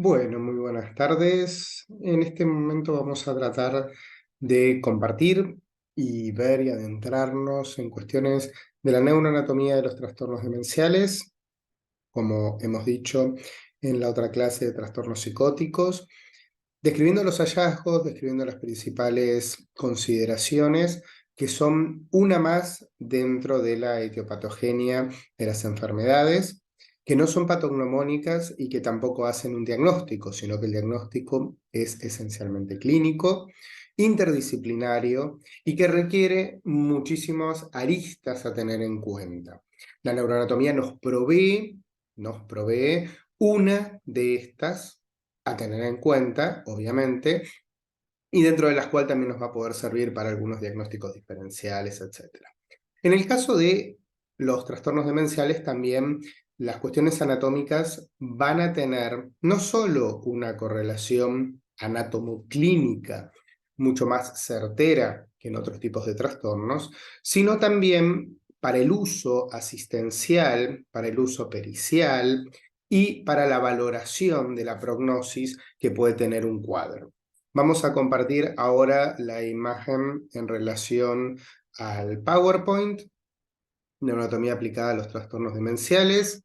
Bueno, muy buenas tardes. En este momento vamos a tratar de compartir y ver y adentrarnos en cuestiones de la neuroanatomía de los trastornos demenciales, como hemos dicho en la otra clase de trastornos psicóticos, describiendo los hallazgos, describiendo las principales consideraciones que son una más dentro de la etiopatogenia de las enfermedades, que no son patognomónicas y que tampoco hacen un diagnóstico, sino que el diagnóstico es esencialmente clínico, interdisciplinario y que requiere muchísimas aristas a tener en cuenta. La neuroanatomía nos provee una de estas a tener en cuenta, obviamente, y dentro de las cuales también nos va a poder servir para algunos diagnósticos diferenciales, etc. En el caso de los trastornos demenciales, también las cuestiones anatómicas van a tener no solo una correlación anatomoclínica mucho más certera que en otros tipos de trastornos, sino también para el uso asistencial, para el uso pericial y para la valoración de la prognosis que puede tener un cuadro. Vamos a compartir ahora la imagen en relación al PowerPoint, neuroanatomía aplicada a los trastornos demenciales.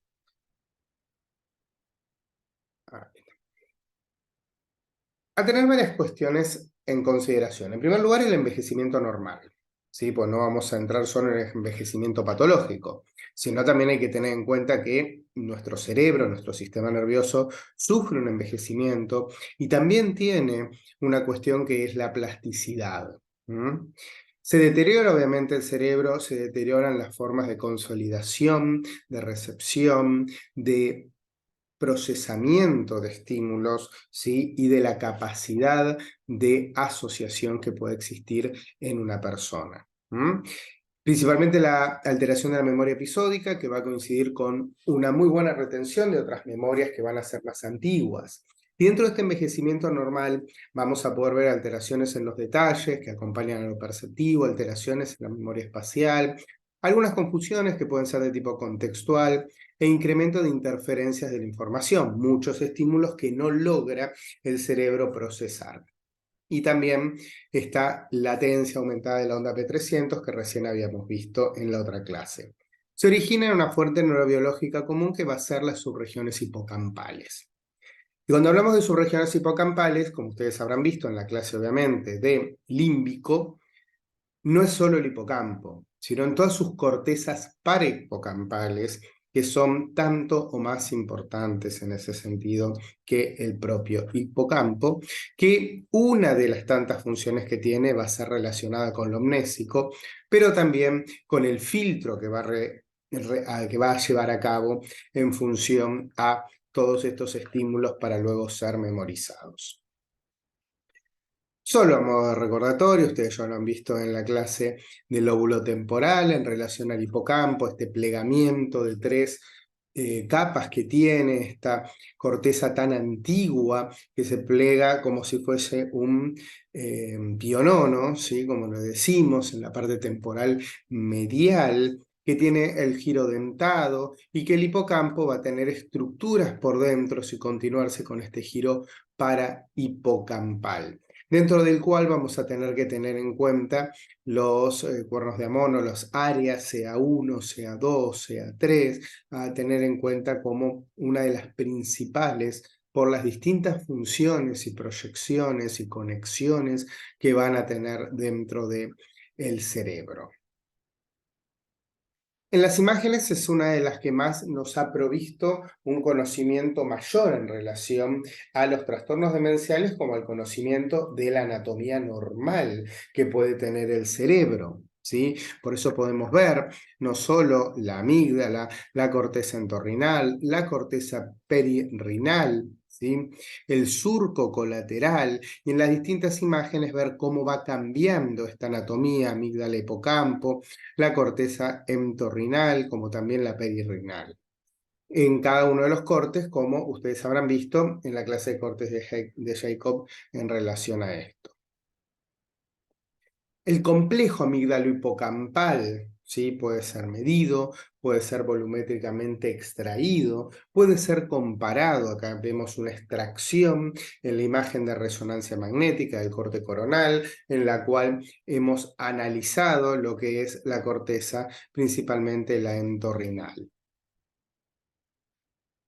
A tener varias cuestiones en consideración. En primer lugar, el envejecimiento normal. ¿Sí? Pues no vamos a entrar solo en el envejecimiento patológico, sino también hay que tener en cuenta que nuestro cerebro, nuestro sistema nervioso, sufre un envejecimiento y también tiene una cuestión que es la plasticidad. Se deteriora obviamente el cerebro, se deterioran las formas de consolidación, de recepción, de procesamiento de estímulos, ¿sí? Y de la capacidad de asociación que puede existir en una persona. Principalmente la alteración de la memoria episódica, que va a coincidir con una muy buena retención de otras memorias que van a ser más antiguas. Y dentro de este envejecimiento normal vamos a poder ver alteraciones en los detalles que acompañan a lo perceptivo, alteraciones en la memoria espacial, algunas confusiones que pueden ser de tipo contextual e incremento de interferencias de la información, muchos estímulos que no logra el cerebro procesar. Y también esta latencia aumentada de la onda P300 que recién habíamos visto en la otra clase. Se origina en una fuente neurobiológica común que va a ser las subregiones hipocampales. Y cuando hablamos de subregiones hipocampales, como ustedes habrán visto en la clase obviamente de límbico, no es solo el hipocampo, sino en todas sus cortezas parahipocampales, que son tanto o más importantes en ese sentido que el propio hipocampo, que una de las tantas funciones que tiene va a ser relacionada con lo amnésico, pero también con el filtro que va a llevar a cabo en función a todos estos estímulos para luego ser memorizados. Solo a modo de recordatorio, ustedes ya lo han visto en la clase del lóbulo temporal en relación al hipocampo, este plegamiento de tres capas que tiene, esta corteza tan antigua que se plega como si fuese un pionono, ¿sí? Como lo decimos en la parte temporal medial, que tiene el giro dentado y que el hipocampo va a tener estructuras por dentro si continuarse con este giro parahipocampal, dentro del cual vamos a tener que tener en cuenta los cuernos de Amono, las áreas CA1, CA2, CA3, a tener en cuenta como una de las principales por las distintas funciones y proyecciones y conexiones que van a tener dentro del cerebro. En las imágenes es una de las que más nos ha provisto un conocimiento mayor en relación a los trastornos demenciales, como el conocimiento de la anatomía normal que puede tener el cerebro, ¿sí? Por eso podemos ver no solo la amígdala, la corteza entorrinal, la corteza perirrinal, ¿sí? El surco colateral, y en las distintas imágenes ver cómo va cambiando esta anatomía, amígdala, hipocampo, la corteza entorrinal, como también la perirrinal, en cada uno de los cortes, como ustedes habrán visto en la clase de cortes de Jacob en relación a esto. El complejo amígdalo-hipocampal ¿sí? Puede ser medido, puede ser volumétricamente extraído, puede ser comparado. Acá vemos una extracción en la imagen de resonancia magnética del corte coronal, en la cual hemos analizado lo que es la corteza, principalmente la entorrinal.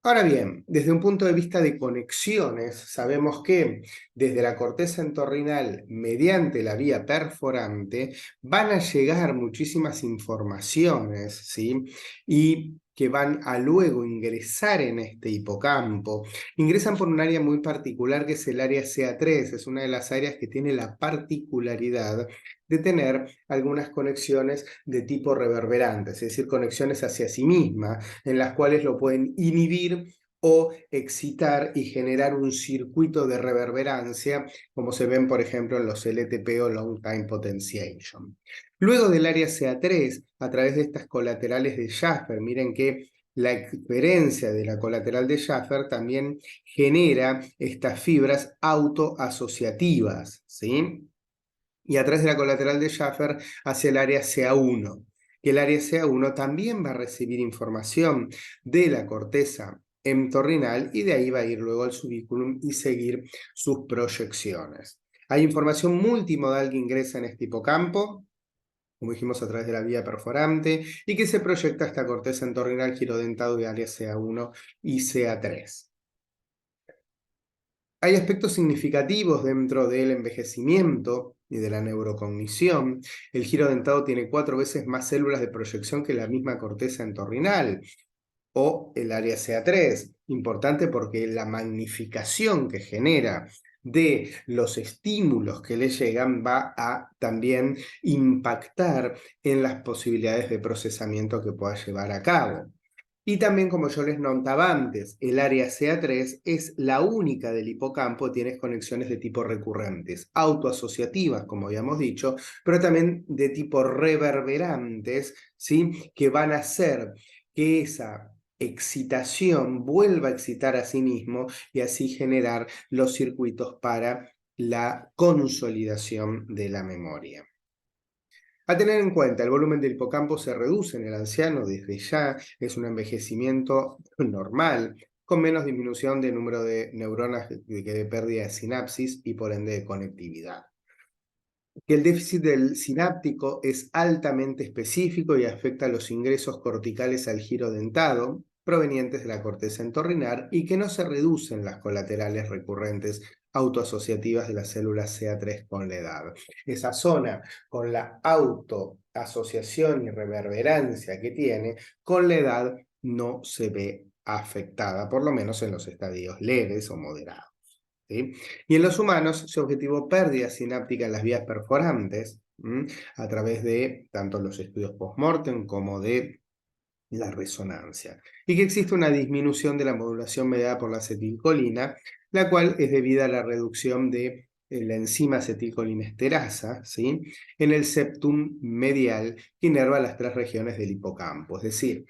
Ahora bien, desde un punto de vista de conexiones, sabemos que desde la corteza entorrinal, mediante la vía perforante, van a llegar muchísimas informaciones, ¿sí? Y que van a luego ingresar en este hipocampo. Ingresan por un área muy particular que es el área CA3, es una de las áreas que tiene la particularidad de tener algunas conexiones de tipo reverberante, es decir, conexiones hacia sí misma, en las cuales lo pueden inhibir o excitar y generar un circuito de reverberancia, como se ven, por ejemplo, en los LTP o Long Time Potentiation. Luego del área CA3, a través de estas colaterales de Schaffer, miren que la experiencia de la colateral de Schaffer también genera estas fibras autoasociativas, ¿sí? Y a través de la colateral de Schaffer hacia el área CA1, que el área CA1 también va a recibir información de la corteza entorrinal y de ahí va a ir luego al subiculum y seguir sus proyecciones. Hay información multimodal que ingresa en este hipocampo, como dijimos, a través de la vía perforante, y que se proyecta hasta corteza entorrinal, girodentado de área CA1 y CA3. Hay aspectos significativos dentro del envejecimiento y de la neurocognición. El giro dentado tiene 4 veces más células de proyección que la misma corteza entorrinal o el área CA3. Importante porque la magnificación que genera de los estímulos que le llegan va a también impactar en las posibilidades de procesamiento que pueda llevar a cabo. Y también, como yo les notaba antes, el área CA3 es la única del hipocampo, tienes conexiones de tipo recurrentes, autoasociativas, como habíamos dicho, pero también de tipo reverberantes, ¿sí? Que van a hacer que esa excitación vuelva a excitar a sí mismo y así generar los circuitos para la consolidación de la memoria. A tener en cuenta, el volumen del hipocampo se reduce en el anciano desde ya, es un envejecimiento normal, con menos disminución de número de neuronas de pérdida de sinapsis y por ende de conectividad. Que el déficit del sináptico es altamente específico y afecta a los ingresos corticales al giro dentado, provenientes de la corteza entorrinal, y que no se reducen las colaterales recurrentes autoasociativas de las células CA3 con la edad. Esa zona con la autoasociación y reverberancia que tiene, con la edad no se ve afectada, por lo menos en los estadios leves o moderados. ¿Sí? Y en los humanos se objetivó pérdida sináptica en las vías perforantes, a través de tanto los estudios post-mortem como de la resonancia, y que existe una disminución de la modulación mediada por la acetilcolina, la cual es debida a la reducción de la enzima acetilcolinesterasa, ¿sí? En el septum medial que inerva las 3 regiones del hipocampo, es decir,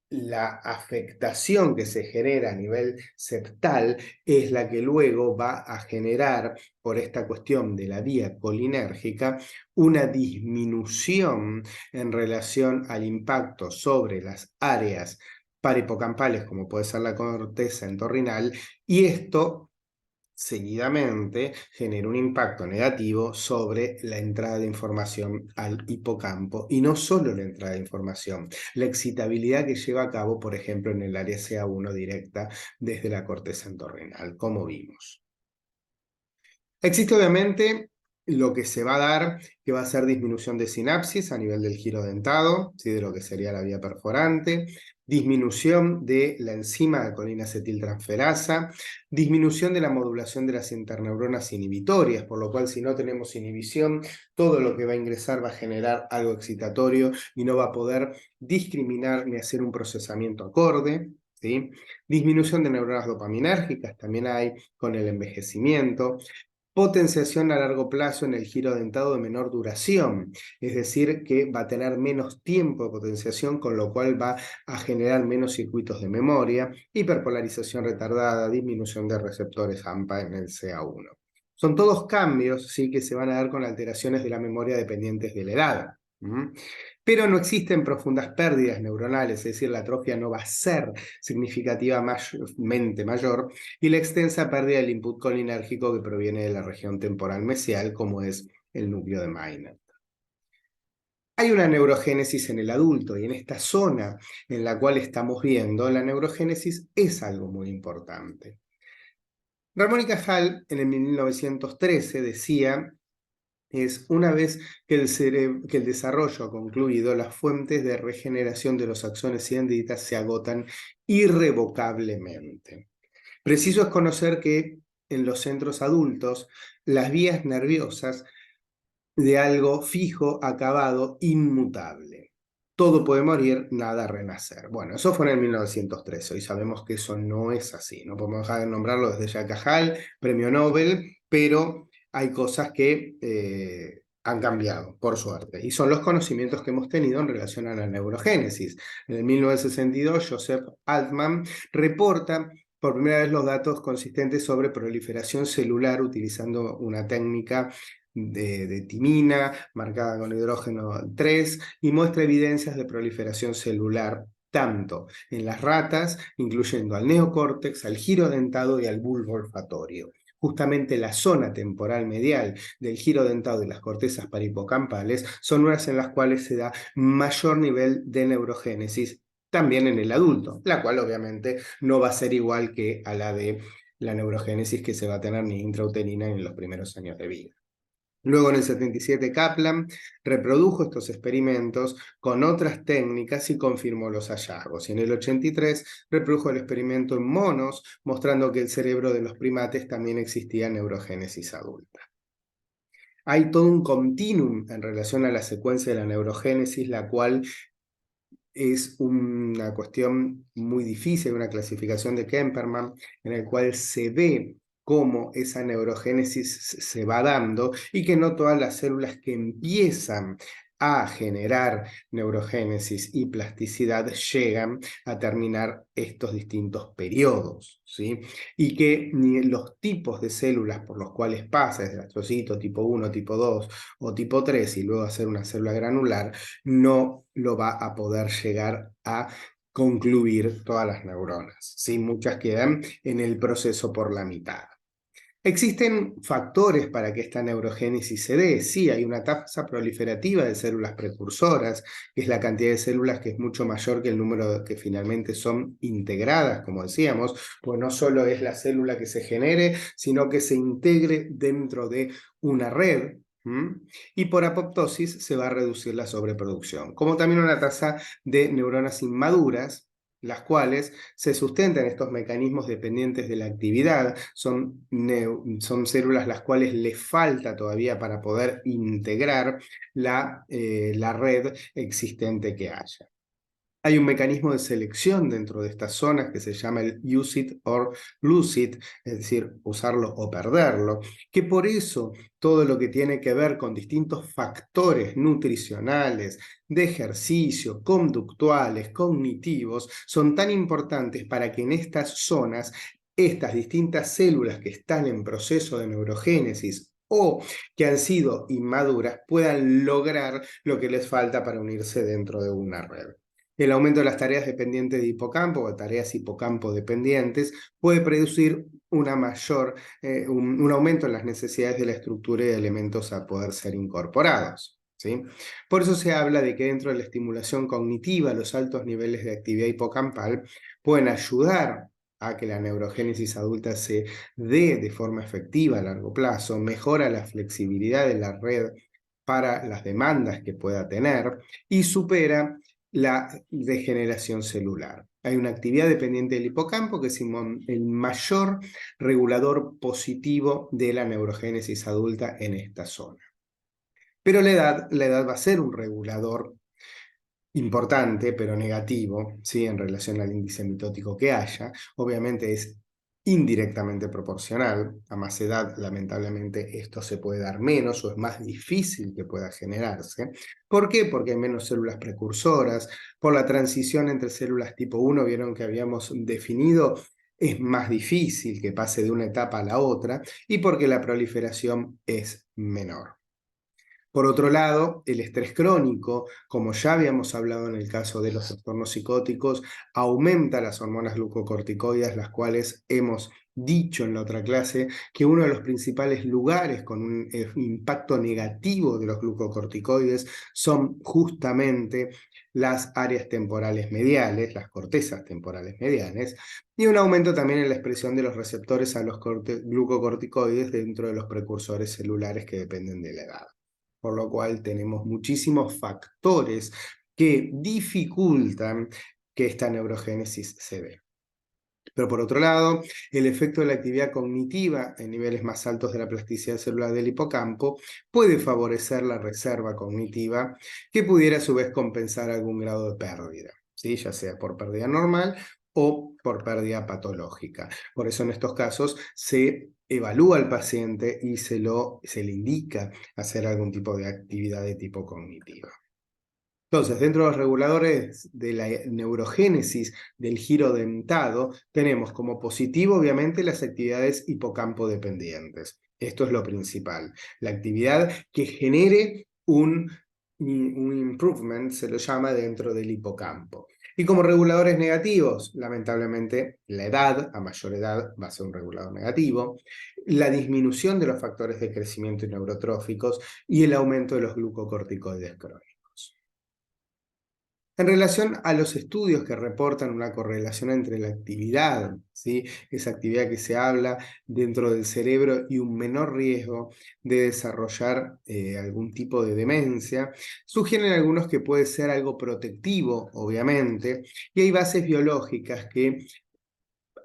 la afectación que se genera a nivel septal es la que luego va a generar, por esta cuestión de la vía colinérgica, una disminución en relación al impacto sobre las áreas paripocampales, como puede ser la corteza entorrinal, y esto seguidamente genera un impacto negativo sobre la entrada de información al hipocampo, y no solo la entrada de información, la excitabilidad que lleva a cabo, por ejemplo, en el área CA1 directa desde la corteza entorrinal, como vimos. Existe obviamente lo que se va a dar, que va a ser disminución de sinapsis a nivel del giro dentado, ¿sí? De lo que sería la vía perforante, disminución de la enzima de colinacetiltransferasa, disminución de la modulación de las interneuronas inhibitorias, por lo cual si no tenemos inhibición, todo lo que va a ingresar va a generar algo excitatorio y no va a poder discriminar ni hacer un procesamiento acorde. ¿Sí? Disminución de neuronas dopaminérgicas también hay con el envejecimiento. Potenciación a largo plazo en el giro dentado de menor duración, es decir, que va a tener menos tiempo de potenciación, con lo cual va a generar menos circuitos de memoria, hiperpolarización retardada, disminución de receptores AMPA en el CA1. Son todos cambios, ¿sí?, que se van a dar con alteraciones de la memoria dependientes de la edad. pero no existen profundas pérdidas neuronales, es decir, la atrofia no va a ser significativamente mayor, y la extensa pérdida del input colinérgico que proviene de la región temporal mesial, como es el núcleo de Meynert. Hay una neurogénesis en el adulto, y en esta zona en la cual estamos viendo, la neurogénesis es algo muy importante. Ramón y Cajal, en el 1913, decía: una vez que el desarrollo ha concluido, las fuentes de regeneración de los axones y dendritas se agotan irrevocablemente. Preciso es conocer que en los centros adultos, las vías nerviosas de algo fijo, acabado, inmutable. Todo puede morir, nada renacer. Bueno, eso fue en el 1913. Hoy sabemos que eso no es así. No podemos dejar de nombrarlo desde Jacques Cajal, premio Nobel, pero hay cosas que han cambiado, por suerte. Y son los conocimientos que hemos tenido en relación a la neurogénesis. En el 1962, Joseph Altman reporta por primera vez los datos consistentes sobre proliferación celular utilizando una técnica de timina, marcada con hidrógeno 3, y muestra evidencias de proliferación celular tanto en las ratas, incluyendo al neocórtex, al giro dentado y al bulbo olfatorio. Justamente la zona temporal medial del giro dentado y las cortezas parihipocampales son unas en las cuales se da mayor nivel de neurogénesis también en el adulto, la cual obviamente no va a ser igual que a la de la neurogénesis que se va a tener ni intrauterina en los primeros años de vida. Luego en el 77 Kaplan reprodujo estos experimentos con otras técnicas y confirmó los hallazgos. Y en el 83 reprodujo el experimento en monos, mostrando que el cerebro de los primates también existía neurogénesis adulta. Hay todo un continuum en relación a la secuencia de la neurogénesis, la cual es una cuestión muy difícil, una clasificación de Kemperman, en el cual se ve cómo esa neurogénesis se va dando y que no todas las células que empiezan a generar neurogénesis y plasticidad llegan a terminar estos distintos periodos, ¿sí? Y que ni los tipos de células por los cuales pasa, desde el astrocito tipo 1, tipo 2 o tipo 3 y luego hacer una célula granular, no lo va a poder llegar a concluir todas las neuronas, ¿sí? Muchas quedan en el proceso por la mitad. ¿Existen factores para que esta neurogénesis se dé? Sí, hay una tasa proliferativa de células precursoras, que es la cantidad de células que es mucho mayor que el número que finalmente son integradas, como decíamos, pues no solo es la célula que se genere, sino que se integre dentro de una red. Y por apoptosis se va a reducir la sobreproducción, como también una tasa de neuronas inmaduras, las cuales se sustentan en estos mecanismos dependientes de la actividad, son células las cuales le falta todavía para poder integrar la red existente que haya. Hay un mecanismo de selección dentro de estas zonas que se llama el use it or lose it, es decir, usarlo o perderlo, que por eso todo lo que tiene que ver con distintos factores nutricionales, de ejercicio, conductuales, cognitivos, son tan importantes para que en estas zonas, estas distintas células que están en proceso de neurogénesis o que han sido inmaduras puedan lograr lo que les falta para unirse dentro de una red. El aumento de las tareas dependientes de hipocampo o tareas hipocampo dependientes puede producir un aumento en las necesidades de la estructura y de elementos a poder ser incorporados, ¿sí? Por eso se habla de que dentro de la estimulación cognitiva, los altos niveles de actividad hipocampal pueden ayudar a que la neurogénesis adulta se dé de forma efectiva a largo plazo, mejora la flexibilidad de la red para las demandas que pueda tener y supera la degeneración celular. Hay una actividad dependiente del hipocampo que es el mayor regulador positivo de la neurogénesis adulta en esta zona. Pero la edad va a ser un regulador importante, pero negativo, ¿sí? En relación al índice mitótico que haya. Obviamente es indirectamente proporcional. A más edad, lamentablemente, esto se puede dar menos o es más difícil que pueda generarse. ¿Por qué? Porque hay menos células precursoras. Por la transición entre células tipo 1, vieron que habíamos definido, es más difícil que pase de una etapa a la otra y porque la proliferación es menor. Por otro lado, el estrés crónico, como ya habíamos hablado en el caso de los trastornos psicóticos, aumenta las hormonas glucocorticoides, las cuales hemos dicho en la otra clase que uno de los principales lugares con un impacto negativo de los glucocorticoides son justamente las áreas temporales mediales, las cortezas temporales mediales, y un aumento también en la expresión de los receptores a los glucocorticoides dentro de los precursores celulares que dependen de la edad. Por lo cual tenemos muchísimos factores que dificultan que esta neurogénesis se dé. Pero por otro lado, el efecto de la actividad cognitiva en niveles más altos de la plasticidad celular del hipocampo puede favorecer la reserva cognitiva que pudiera a su vez compensar algún grado de pérdida, ¿sí? Ya sea por pérdida normal o por pérdida patológica. Por eso en estos casos se evalúa al paciente y se le indica hacer algún tipo de actividad de tipo cognitiva. Entonces, dentro de los reguladores de la neurogénesis del giro dentado, tenemos como positivo, obviamente, las actividades hipocampo dependientes. Esto es lo principal. La actividad que genere un improvement, se lo llama, dentro del hipocampo. Y como reguladores negativos, lamentablemente, la edad, a mayor edad, va a ser un regulador negativo, la disminución de los factores de crecimiento neurotróficos y el aumento de los glucocorticoides crónicos. En relación a los estudios que reportan una correlación entre la actividad, ¿sí? Esa actividad que se habla dentro del cerebro y un menor riesgo de desarrollar algún tipo de demencia, sugieren algunos que puede ser algo protectivo, obviamente, y hay bases biológicas que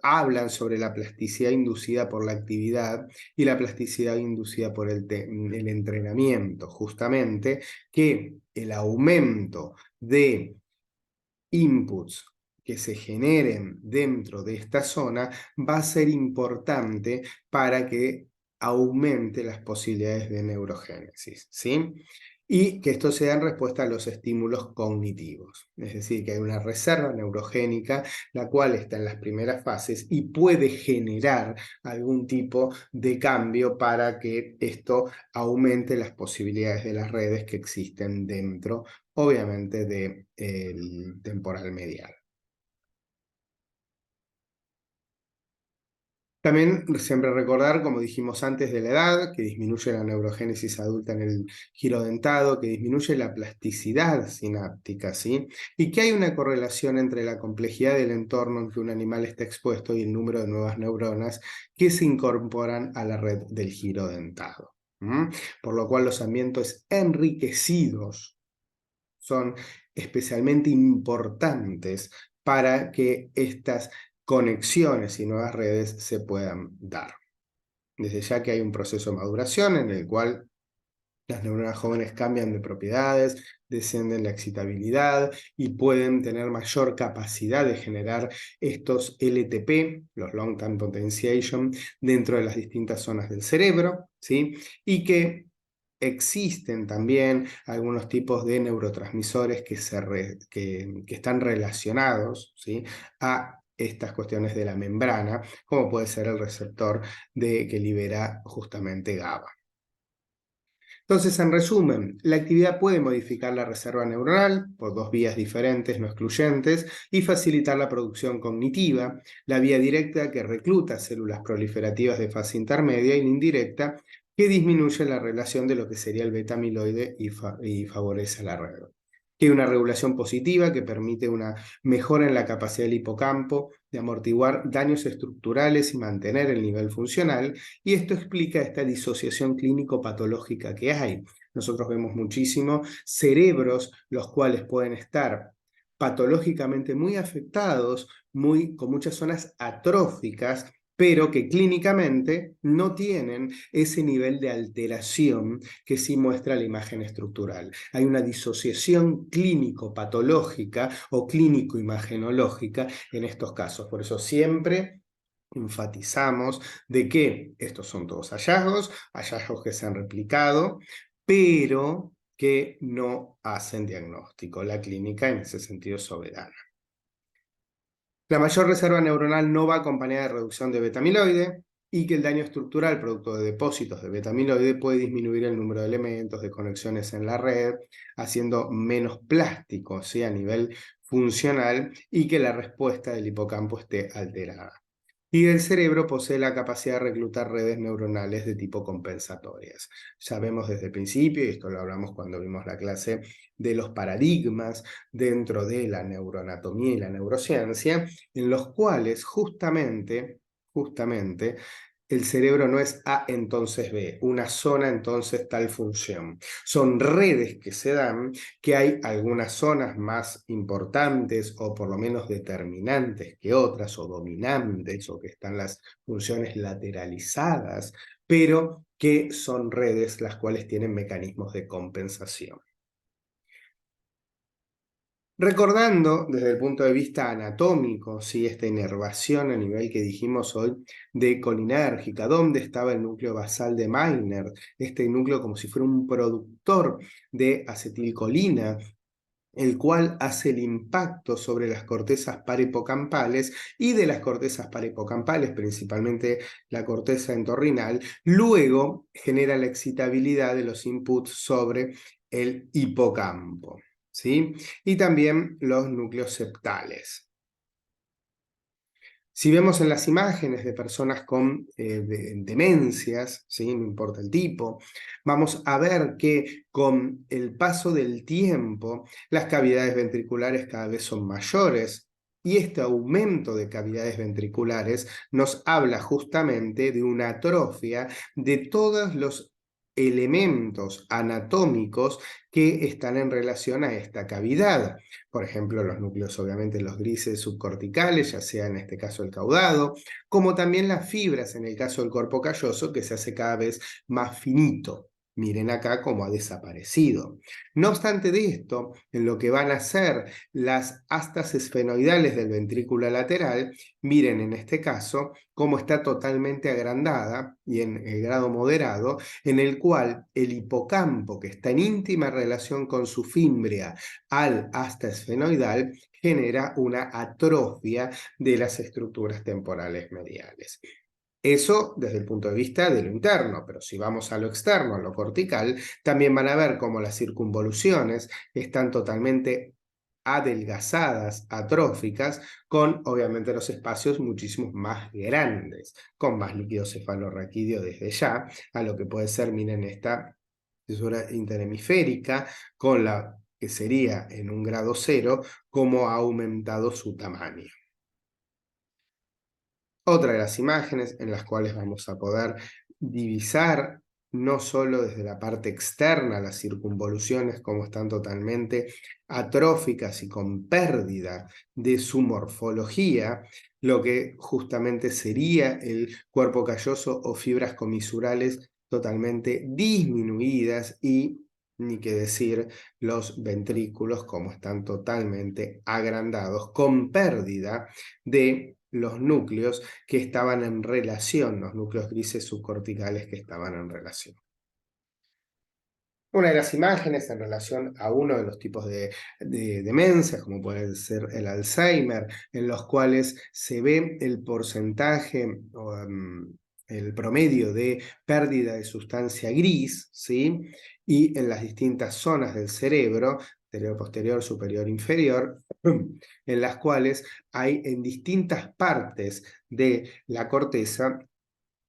hablan sobre la plasticidad inducida por la actividad y la plasticidad inducida por el entrenamiento, justamente, que el aumento de inputs que se generen dentro de esta zona va a ser importante para que aumente las posibilidades de neurogénesis, ¿sí? Y que esto sea en respuesta a los estímulos cognitivos. Es decir, que hay una reserva neurogénica, la cual está en las primeras fases y puede generar algún tipo de cambio para que esto aumente las posibilidades de las redes que existen dentro, obviamente, del temporal medial. También siempre recordar, como dijimos antes, de la edad, que disminuye la neurogénesis adulta en el giro dentado, que disminuye la plasticidad sináptica, ¿sí? Y que hay una correlación entre la complejidad del entorno en que un animal está expuesto y el número de nuevas neuronas que se incorporan a la red del giro dentado. Por lo cual los ambientes enriquecidos son especialmente importantes para que estas conexiones y nuevas redes se puedan dar. Desde ya que hay un proceso de maduración en el cual las neuronas jóvenes cambian de propiedades, descienden la excitabilidad y pueden tener mayor capacidad de generar estos LTP, los Long Time Potentiation, dentro de las distintas zonas del cerebro, ¿sí? Y que existen también algunos tipos de neurotransmisores que están relacionados, ¿sí? a estas cuestiones de la membrana, como puede ser el receptor que libera justamente GABA. Entonces, en resumen, la actividad puede modificar la reserva neuronal por dos vías diferentes, no excluyentes, y facilitar la producción cognitiva, la vía directa que recluta células proliferativas de fase intermedia y la indirecta que disminuye la relación de lo que sería el beta-amiloide y favorece la red. Tiene una regulación positiva que permite una mejora en la capacidad del hipocampo de amortiguar daños estructurales y mantener el nivel funcional, y esto explica esta disociación clínico-patológica que hay. Nosotros vemos muchísimo cerebros los cuales pueden estar patológicamente muy afectados, con muchas zonas atróficas, pero que clínicamente no tienen ese nivel de alteración que sí muestra la imagen estructural. Hay una disociación clínico-patológica o clínico-imagenológica en estos casos. Por eso siempre enfatizamos de que estos son todos hallazgos que se han replicado, pero que no hacen diagnóstico. La clínica en ese sentido es soberana. La mayor reserva neuronal no va acompañada de reducción de beta-amiloide. y que el daño estructural producto de depósitos de beta-amiloide puede disminuir el número de elementos, de conexiones en la red, haciendo menos plástico, ¿sí? A nivel funcional, y que la respuesta del hipocampo esté alterada. Y el cerebro posee la capacidad de reclutar redes neuronales de tipo compensatorias. Sabemos desde el principio, y esto lo hablamos cuando vimos la clase de los paradigmas dentro de la neuroanatomía y la neurociencia, en los cuales justamente el cerebro no es A entonces B, una zona entonces tal función. Son redes que se dan, que hay algunas zonas más importantes o por lo menos determinantes que otras, o dominantes, o que están las funciones lateralizadas, pero que son redes las cuales tienen mecanismos de compensación. Recordando desde el punto de vista anatómico, ¿sí? Esta inervación a nivel que dijimos hoy de colinérgica, dónde estaba el núcleo basal de Meiner, este núcleo como si fuera un productor de acetilcolina, el cual hace el impacto sobre las cortezas parahipocampales, y de las cortezas parahipocampales, principalmente la corteza entorrinal, luego genera la excitabilidad de los inputs sobre el hipocampo, ¿sí? Y también los núcleos septales. Si vemos en las imágenes de personas con demencias, ¿sí? No importa el tipo, vamos a ver que con el paso del tiempo las cavidades ventriculares cada vez son mayores, y este aumento de cavidades ventriculares nos habla justamente de una atrofia de todos los elementos anatómicos que están en relación a esta cavidad. Por ejemplo, los núcleos, obviamente, los grises subcorticales, ya sea en este caso el caudado, como también las fibras en el caso del cuerpo calloso, que se hace cada vez más finito. Miren acá cómo ha desaparecido. No obstante de esto, en lo que van a ser las astas esfenoidales del ventrículo lateral, miren en este caso cómo está totalmente agrandada y en el grado moderado, en el cual el hipocampo, que está en íntima relación con su fímbria al asta esfenoidal, genera una atrofia de las estructuras temporales mediales. Eso desde el punto de vista de lo interno, pero si vamos a lo externo, a lo cortical, también van a ver cómo las circunvoluciones están totalmente adelgazadas, atróficas, con obviamente los espacios muchísimo más grandes, con más líquido cefalorraquídeo desde ya, a lo que puede ser, miren, esta fisura interhemisférica, con la que sería en un grado cero, cómo ha aumentado su tamaño. Otra de las imágenes en las cuales vamos a poder divisar no solo desde la parte externa las circunvoluciones, como están totalmente atróficas y con pérdida de su morfología, lo que justamente sería el cuerpo calloso o fibras comisurales totalmente disminuidas, y ni qué decir los ventrículos como están totalmente agrandados, con pérdida de los núcleos que estaban en relación, los núcleos grises subcorticales que estaban en relación. Una de las imágenes en relación a uno de los tipos de demencias, como puede ser el Alzheimer, en los cuales se ve el porcentaje o el promedio de pérdida de sustancia gris, ¿sí? Y en las distintas zonas del cerebro, anterior, posterior, superior, inferior, en las cuales hay en distintas partes de la corteza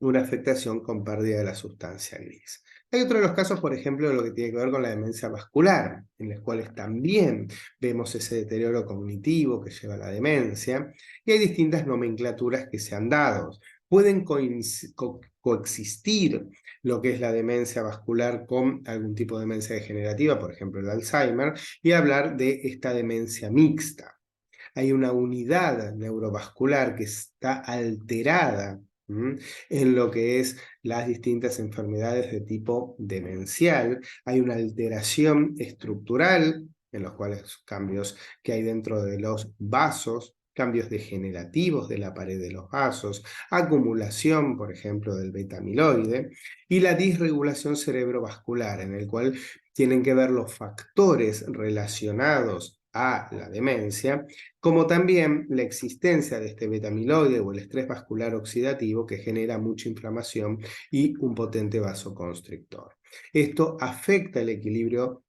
una afectación con pérdida de la sustancia gris. Hay otro de los casos, por ejemplo, de lo que tiene que ver con la demencia vascular, en los cuales también vemos ese deterioro cognitivo que lleva a la demencia, y hay distintas nomenclaturas que se han dado. Pueden coexistir lo que es la demencia vascular con algún tipo de demencia degenerativa, por ejemplo el Alzheimer, y hablar de esta demencia mixta. Hay una unidad neurovascular que está alterada en lo que es las distintas enfermedades de tipo demencial. Hay una alteración estructural en los cuales cambios que hay dentro de los vasos, cambios degenerativos de la pared de los vasos, acumulación, por ejemplo, del beta-amiloide, y la disregulación cerebrovascular, en el cual tienen que ver los factores relacionados a la demencia, como también la existencia de este beta-amiloide o el estrés vascular oxidativo que genera mucha inflamación y un potente vasoconstrictor. Esto afecta el equilibrio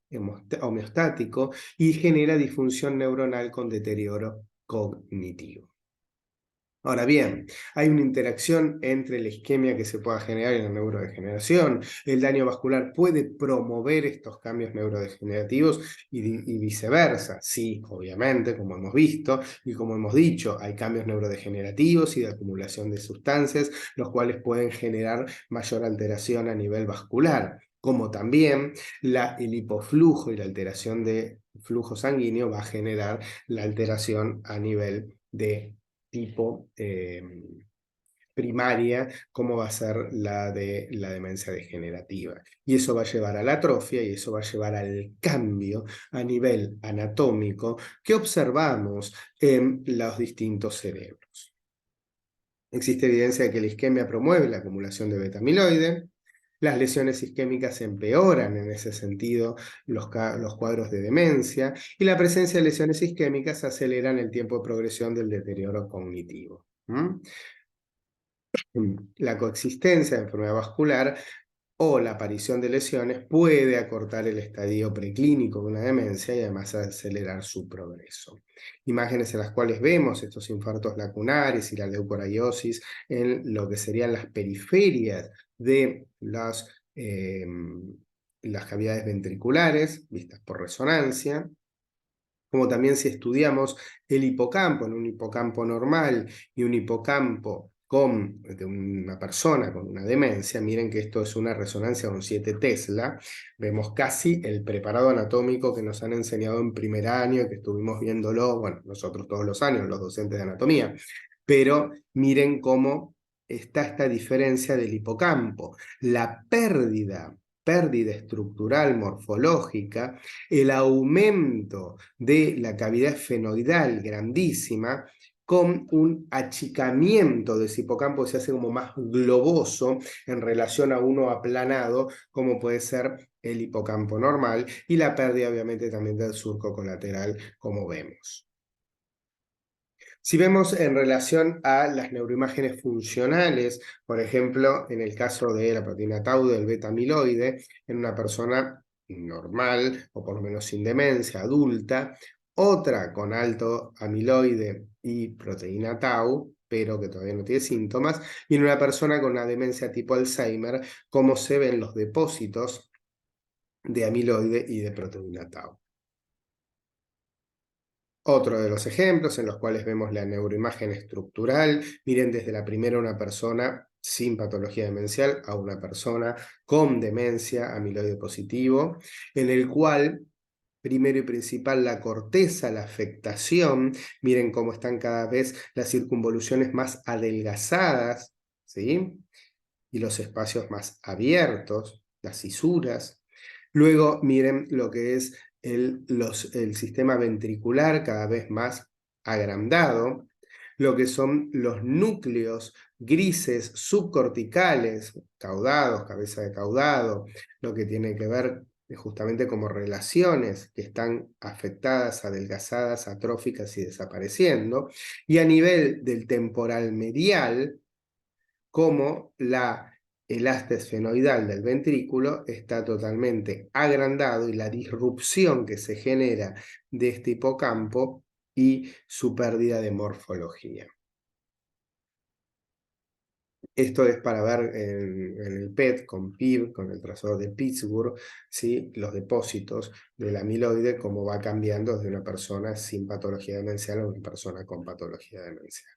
homeostático y genera disfunción neuronal con deterioro cognitivo. Ahora bien, hay una interacción entre la isquemia que se pueda generar y la neurodegeneración. El daño vascular puede promover estos cambios neurodegenerativos y viceversa. Sí, obviamente, como hemos visto y como hemos dicho, hay cambios neurodegenerativos y de acumulación de sustancias, los cuales pueden generar mayor alteración a nivel vascular, como también el hipoflujo y la alteración de flujo sanguíneo va a generar la alteración a nivel de tipo primaria, como va a ser la de la demencia degenerativa. Y eso va a llevar a la atrofia y eso va a llevar al cambio a nivel anatómico que observamos en los distintos cerebros. Existe evidencia de que la isquemia promueve la acumulación de beta-amiloide. Las lesiones isquémicas empeoran en ese sentido los cuadros de demencia y la presencia de lesiones isquémicas aceleran el tiempo de progresión del deterioro cognitivo. La coexistencia de enfermedad vascular o la aparición de lesiones puede acortar el estadio preclínico de una demencia y además acelerar su progreso. Imágenes en las cuales vemos estos infartos lacunares y la leucoriosis en lo que serían las periferias de las cavidades ventriculares, vistas por resonancia, como también si estudiamos el hipocampo, en un hipocampo normal y un hipocampo de una persona con una demencia, miren que esto es una resonancia con 7 Tesla, vemos casi el preparado anatómico que nos han enseñado en primer año, que estuvimos viéndolo, bueno, nosotros todos los años, los docentes de anatomía, pero miren cómo está esta diferencia del hipocampo, la pérdida estructural morfológica, el aumento de la cavidad esfenoidal grandísima, con un achicamiento de ese hipocampo, se hace como más globoso en relación a uno aplanado, como puede ser el hipocampo normal, y la pérdida obviamente también del surco colateral, como vemos. Si vemos en relación a las neuroimágenes funcionales, por ejemplo, en el caso de la proteína tau del beta-amiloide, en una persona normal, o por lo menos sin demencia, adulta, otra con alto amiloide y proteína tau, pero que todavía no tiene síntomas, y en una persona con una demencia tipo Alzheimer, cómo se ven los depósitos de amiloide y de proteína tau. Otro de los ejemplos en los cuales vemos la neuroimagen estructural, miren desde la primera una persona sin patología demencial a una persona con demencia amiloide positivo, en el cual primero y principal la corteza, la afectación, miren cómo están cada vez las circunvoluciones más adelgazadas, ¿sí? Y los espacios más abiertos, las cisuras. Luego miren lo que es el sistema ventricular cada vez más agrandado, lo que son los núcleos grises subcorticales, caudados, cabeza de caudado, lo que tiene que ver justamente como relaciones que están afectadas, adelgazadas, atróficas y desapareciendo, y a nivel del temporal medial, como el asta esfenoidal del ventrículo está totalmente agrandado y la disrupción que se genera de este hipocampo y su pérdida de morfología. Esto es para ver en el PET con PIB, con el trazador de Pittsburgh, ¿sí? Los depósitos del amiloide, cómo va cambiando de una persona sin patología demencial a una persona con patología demencial.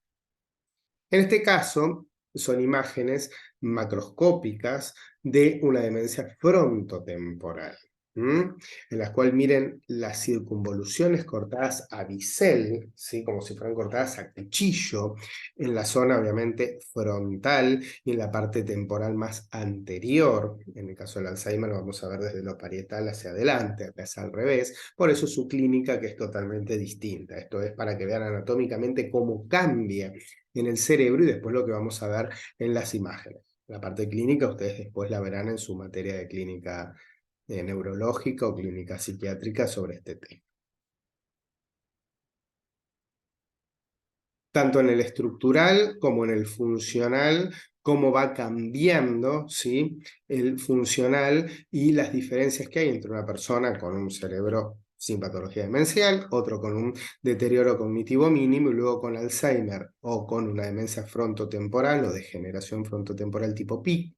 En este caso, son imágenes macroscópicas de una demencia frontotemporal, en las cuales miren las circunvoluciones cortadas a bisel, ¿sí? Como si fueran cortadas a cuchillo, en la zona obviamente frontal y en la parte temporal más anterior. En el caso del Alzheimer lo vamos a ver desde lo parietal hacia adelante, acá es al revés, por eso su clínica que es totalmente distinta. Esto es para que vean anatómicamente cómo cambia en el cerebro y después lo que vamos a ver en las imágenes. La parte clínica ustedes después la verán en su materia de clínica neurológica o clínica psiquiátrica sobre este tema. tanto en el estructural como en el funcional, cómo va cambiando, ¿sí?, el funcional y las diferencias que hay entre una persona con un cerebro sin patología demencial, otro con un deterioro cognitivo mínimo y luego con Alzheimer o con una demencia frontotemporal o degeneración frontotemporal tipo PIC,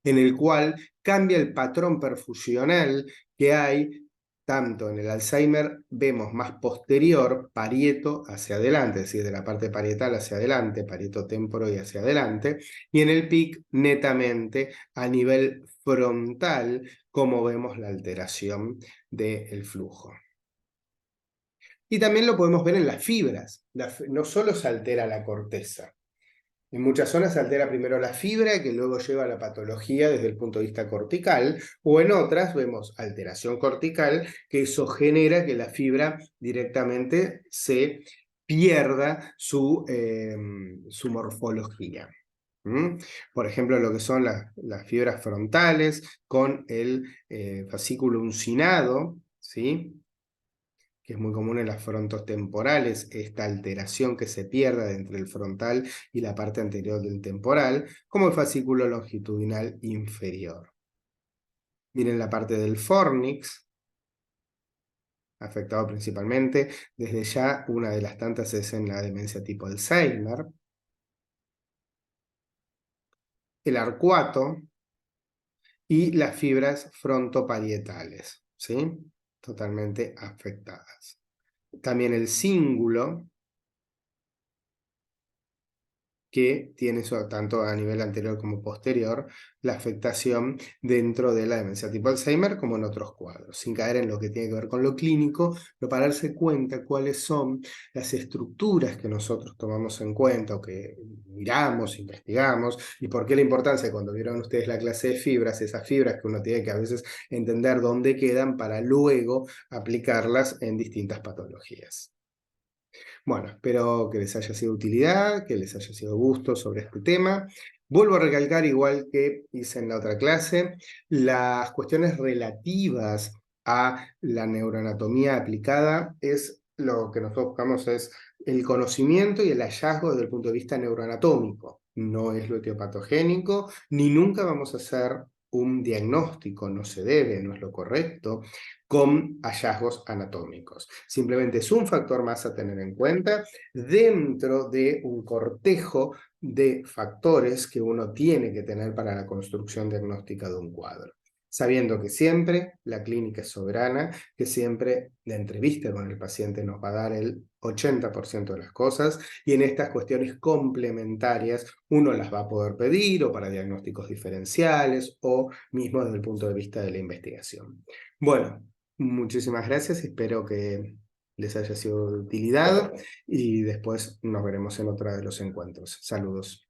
en el cual cambia el patrón perfusional que hay. Tanto en el Alzheimer vemos más posterior, parieto hacia adelante, es decir, de la parte parietal hacia adelante, parieto temporo y hacia adelante, y en el PIC netamente a nivel frontal, como vemos la alteración del flujo. Y también lo podemos ver en las fibras. No solo se altera la corteza. En muchas zonas se altera primero la fibra, que luego lleva a la patología desde el punto de vista cortical, o en otras vemos alteración cortical, que eso genera que la fibra directamente se pierda su morfología. Por ejemplo, lo que son las fibras frontales con el fascículo uncinado, ¿sí?, que es muy común en las frontotemporales, esta alteración que se pierda entre el frontal y la parte anterior del temporal, como el fascículo longitudinal inferior. Miren la parte del fornix, afectado principalmente, desde ya una de las tantas es en la demencia tipo Alzheimer. El arcuato y las fibras frontoparietales, ¿sí?, totalmente afectadas. También el cíngulo, que tiene eso, tanto a nivel anterior como posterior, la afectación dentro de la demencia tipo Alzheimer como en otros cuadros, sin caer en lo que tiene que ver con lo clínico, pero para darse cuenta cuáles son las estructuras que nosotros tomamos en cuenta o que miramos, investigamos, y por qué la importancia, cuando vieron ustedes la clase de fibras, esas fibras que uno tiene que a veces entender dónde quedan para luego aplicarlas en distintas patologías. Bueno, espero que les haya sido de utilidad, que les haya sido de gusto sobre este tema. Vuelvo a recalcar, igual que hice en la otra clase, las cuestiones relativas a la neuroanatomía aplicada es lo que nosotros buscamos es el conocimiento y el hallazgo desde el punto de vista neuroanatómico. No es lo etiopatogénico, ni nunca vamos a hacer un diagnóstico, no se debe, no es lo correcto, con hallazgos anatómicos. Simplemente es un factor más a tener en cuenta dentro de un cortejo de factores que uno tiene que tener para la construcción diagnóstica de un cuadro. Sabiendo que siempre la clínica es soberana, que siempre la entrevista con el paciente nos va a dar el 80% de las cosas, y en estas cuestiones complementarias uno las va a poder pedir o para diagnósticos diferenciales o mismo desde el punto de vista de la investigación. Bueno, muchísimas gracias, espero que les haya sido de utilidad y después nos veremos en otro de los encuentros. Saludos.